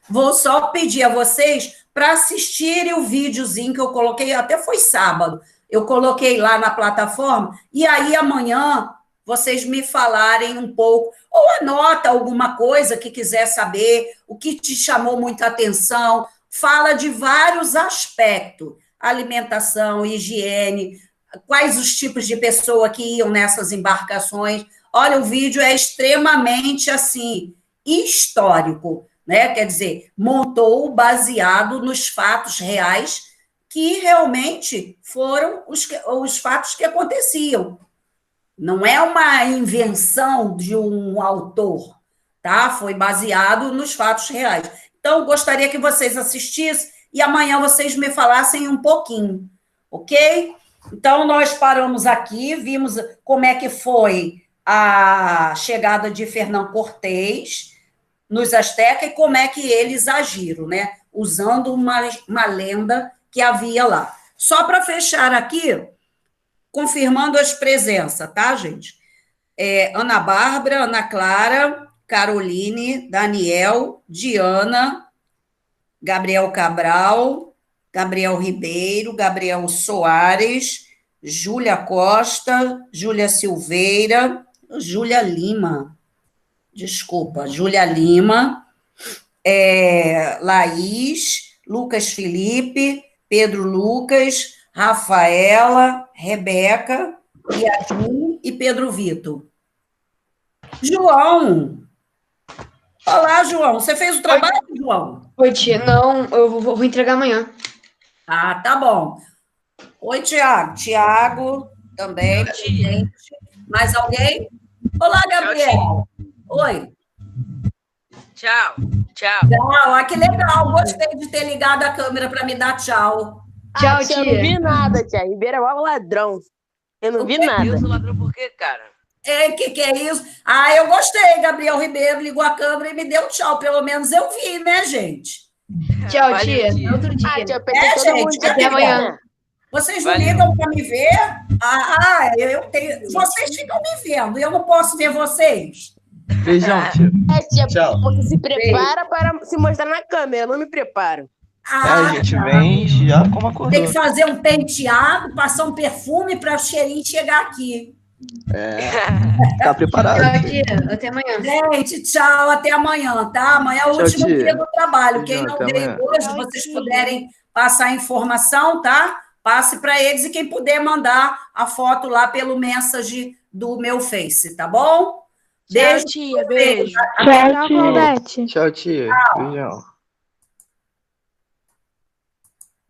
Vou só pedir a vocês para assistirem o videozinho que eu coloquei, até foi sábado. Eu coloquei lá na plataforma, e aí amanhã vocês me falarem um pouco, ou anota alguma coisa que quiser saber, o que te chamou muita atenção, fala de vários aspectos, alimentação, higiene, quais os tipos de pessoa que iam nessas embarcações. Olha, o vídeo é extremamente, assim, histórico, né? Quer dizer, montou baseado nos fatos reais que realmente foram os fatos que aconteciam. Não é uma invenção de um autor, tá? Foi baseado nos fatos reais. Então, gostaria que vocês assistissem e amanhã vocês me falassem um pouquinho, ok? Então, nós paramos aqui, vimos como é que foi a chegada de Fernão Cortés nos astecas e como é que eles agiram, né? Usando uma lenda que havia lá. Só para fechar aqui, confirmando as presenças, tá, gente? Ana Bárbara, Ana Clara, Caroline, Daniel, Diana, Gabriel Cabral, Gabriel Ribeiro, Gabriel Soares, Júlia Costa, Júlia Silveira, Júlia Lima, desculpa, Júlia Lima, Laís, Lucas Felipe, Pedro Lucas, Rafaela, Rebeca, Yasmin e Pedro Vitor. João! Olá, João. Você fez o trabalho, João? Oi, tia. Não, eu vou entregar amanhã. Ah, tá bom. Oi, Tiago. Tiago também. Gente. Mais alguém? Olá, Gabriel. Oi. Tchau, tchau. Ah, que legal. Gostei de ter ligado a câmera para me dar tchau. Tchau, tia. Eu não vi nada, tia. Ribeiro é um ladrão. Eu não vi nada. Eu sou ladrão por quê, cara? Que é isso? Ah, eu gostei. Gabriel Ribeiro ligou a câmera e me deu tchau. Pelo menos eu vi, né, gente? Tchau, Valeu, tia. tia. Outro dia. Ah, tia, eu pensei que todo mundo gente, tinha até amanhã. Vocês não Valeu. ligam para me ver? Eu tenho. Vocês ficam me vendo. Eu não posso ver vocês. Beijão, tia. Tia, Tchau. você se prepara para se mostrar na câmera. Eu não me preparo. A gente vem já como acordou. Tem que fazer um penteado, passar um perfume para o cheirinho chegar aqui. Tá preparado. Tchau, tia. Até amanhã. Gente, tchau, até amanhã, tá? Amanhã é o Tchau, último tia. dia do trabalho. Quem Beijão, não até veio amanhã. hoje, vocês puderem passar a informação, tá? Passe para eles e quem puder mandar a foto lá pelo message do meu Face, tá bom? Tchau, tia. Beijo. Tchau, Claudete. Tchau, tia. Beijão.